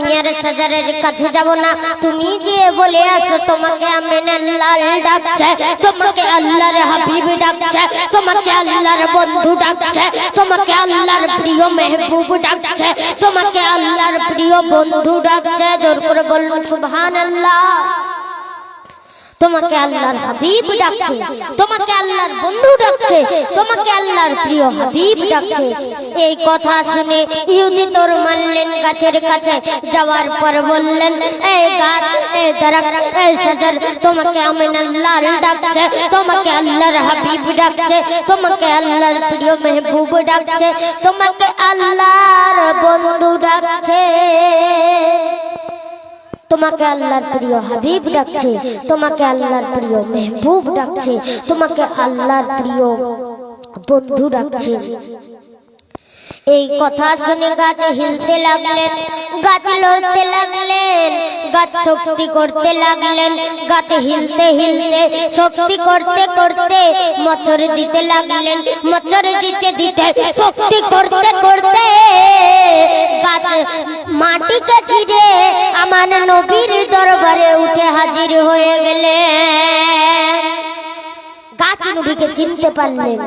মেয়ের সাজারের কাছে যাব না, তুমি যে বলে আছো তোমাকে আমিনার লাল ডাকছে, তোমাকে আল্লাহর হাবিব ডাকছে, তোমাকে আল্লাহর বন্ধু ডাকছে, তোমাকে আল্লাহর প্রিয় মেহবুব ডাকছে, তোমাকে আল্লাহর প্রিয় বন্ধু ডাকছে। জোর করে বলুন সুবহানাল্লাহ। তোমাকে আল্লাহর হাবিব ডাকছে, তোমাকে আল্লাহর বন্ধু ডাকছে, তোমাকে আল্লাহর প্রিয় হাবিব ডাকছে। এই কথা শুনে ইহুদি তোর মারলেন গাছের কাছে, যাওয়ার পর বললেন, এই গাছ, এই দারাক, এই সাজার, তোমাকে আমিনার লাল ডাকছে, তোমাকে আল্লাহর হাবিব ডাকছে, তোমাকে আল্লাহর প্রিয় মেহবুব ডাকছে, তোমাকে আল্লাহর বন্ধু ডাকছে, তোমাকে আল্লাহর প্রিয় হাবিব ডাকছে, তোমাকে আল্লাহর প্রিয় মেহবুব ডাকছে, তোমাকে আল্লাহর প্রিয় বন্ধু ডাকছে। এই কথা শুনে গাছ হিলতে লাগলেন, গাছ লড়তে লাগলেন, গাছ শক্তি করতে লাগলেন, গাছ হিলতে হিলতে শক্তি করতে করতে মোচড় দিতে লাগলেন, মোচড় দিতে দিতে শক্তি করতে করতে গাছ মাটিকে ছিঁড়ে আমার নবীর দরবারে উঠে হাজির হয়ে গেলেন। গাছ নবীকে চিনতে পারলেন।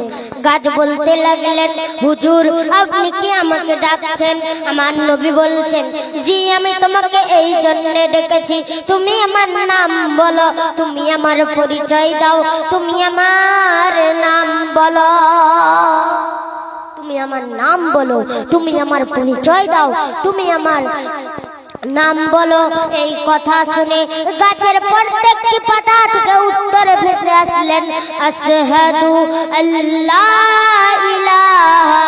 গাছ বলতে লাগলেন, হুজুর আপনি কি আমাকে ডাকছেন? আমার নবী বলছেন, জি আমি তোমাকে এই জন্য ডেকেছি, তুমি আমার নাম বলো, তুমি আমার পরিচয় দাও, তুমি আমার নাম বলো, তুমি আমার নাম বলো, তুমি আমার পরিচয় দাও, তুমি আমার নাম বলো। এই কথা শুনে গাছের প্রত্যেকটি পাতা থেকে উত্তরে ভেসে আসলেন, আশহাদু আল্লা ইলাহা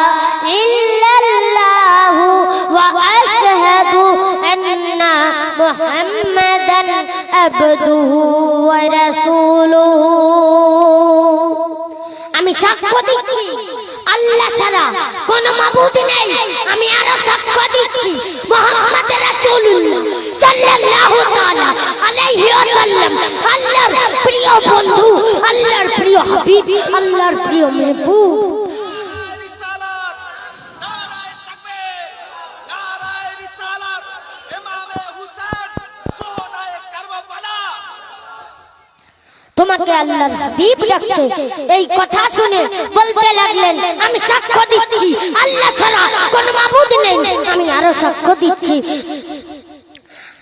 ইল্লাল্লাহু ওয়া আশহাদু আন্না মুহাম্মাদান আবদুহু ওয়া রাসূলুহু। আমি সাক্ষ্য দিচ্ছি আল্লাহ ছাড়া কোনো মাবুদ নেই, আমি আরো সাক্ষ্য দিচ্ছি মুহাম্মদ রাসূলুল্লাহ সাল্লাল্লাহু তাআলা আলাইহি ওয়াসাল্লাম আল্লাহর প্রিয় বন্ধু, আল্লাহর প্রিয় হাবিব, আল্লাহর প্রিয় মেহবুব। তোমাকে আল্লাহর হাবিব ডাকছে। এই কথা শুনে বলতে লাগলেন, আমি সাক্ষ্য দিচ্ছি আল্লাহ ছাড়া কোনো মাবুদ নেই, আমি আরো সাক্ষ্য দিচ্ছি,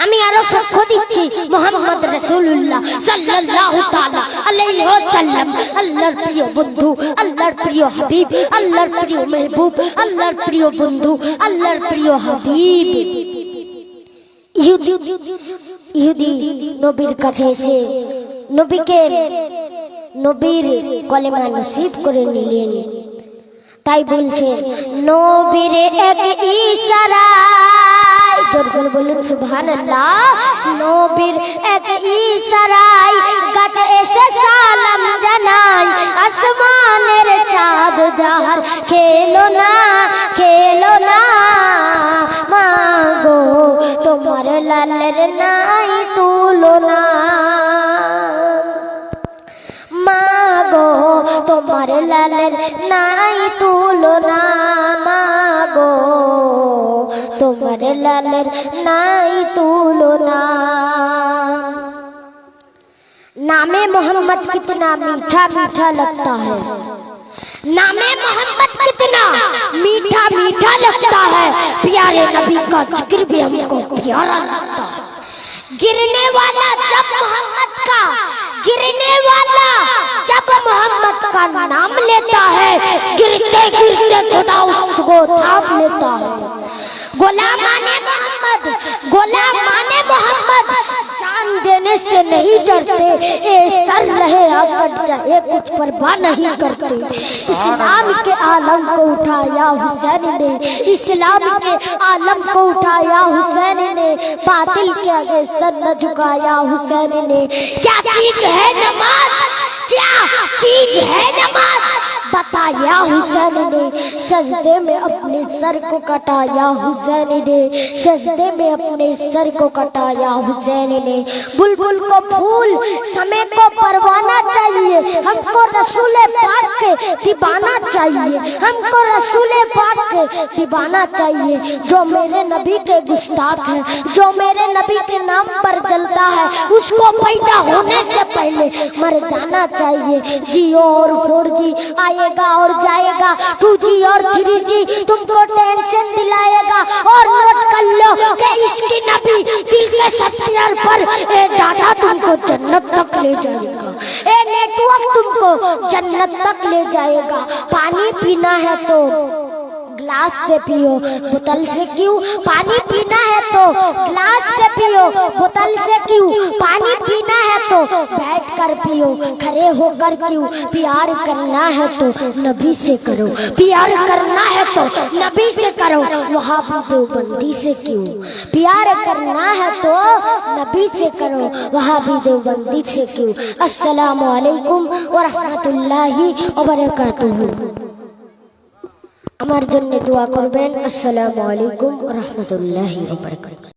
আমি আরো সাক্ষ্য দিচ্ছি মুহাম্মদ রাসূলুল্লাহ সাল্লাল্লাহু তাআলা আলাইহি ওয়াসাল্লাম আল্লাহর প্রিয় বন্ধু, আল্লাহর প্রিয় হাবিব, আল্লাহর প্রিয় মেহবুব, আল্লাহর প্রিয় বন্ধু, আল্লাহর প্রিয় হাবিব। ইহুদি নবীর কাছে এসে নবীর কলেমা নসিব করে নিলেন। তাই বলছে, নবীর এক ইশারায়, জোর করে বলুন সুবহানাল্লাহ, নবীর এক ইশারায় গাছ এসে সালাম জানাই, আসমানের চাঁদ যাহার খেলো না খেলো না, মাগো তোমার লালের নাই তুলনা, মাগো তোমার লালের নাই তুলনা, মাগো তোমার লালের নাই তুলনা। नामे मोहम्मद कितना मीठा मीठा लगता है, नामे मोहम्मद कितना मीठा मीठा लगता है, प्यारे नबी का जिक्र भी हमको प्यारा लगता है। गिरने वाला जब मोहम्मद का, गिरने वाला जब मोहम्मद का नाम लेता है, गिरते गिरते खुदा उसको थाम लेता है। गुलामाने मोहम्मद, गुलामाने मोहम्मद जान देने से नहीं डरते, ए सर रहे आकट जाए कुछ परवाह नहीं करते। इस्लाम के आलम को उठाया हुसैन ने, इस्लाम के आलम को उठाया हुसैन ने, बातिल के आगे सर न झुकाया हुसैन ने। क्या चीज है नमाज, क्या चीज है नमाज, बताया हुसैन ने सजदे में अपने सर को कटाया हुसैन ने सजदे में अपने सर को कटाया हुसैन ने। बुलबुल को फूल समय को परवाना चाहिए, हमको रसूल पाक के दीवाना चाहिए, हमको रसूल पाक के दीवाना चाहिए। जो मेरे नबी के गुस्ताख है, जो मेरे नबी के नाम पर जलता है, उसको पैदा होने से पहले मर जाना चाहिए। जियो और 4G आएगा और जाएगा, 2G और 3G तुमको टेंशन दिलाएगा। और नोट कर लो कि इसकी नबी दिल के सत्यर पर ए डाटा तुमको जन्नत तक ले जाएगा, ए नेटवर्क तुमको जन्नत तक ले जाएगा। पानी पीना है तो ग्लास से पियो, बोतल से क्यों? पानी पीना है तो ग्लास से पियो, बोतल से क्यों? पानी पीना है तो बैठ कर पियो, खड़े होकर क्यों? प्यार करना है तो नबी से करो, प्यार करना है तो नबी से करो, वहाँ भी देवबंदी से क्यों? प्यार करना है तो नबी से करो, वहाँ भी देवबंदी से क्यों? अस्सलामु अलैकुम व रहमतुल्लाहि व बरकातुहू। আমার জন্য দোয়া করবেন। আসসালামু আলাইকুম ওয়া রাহমাতুল্লাহি ওয়া বারাকাতুহু।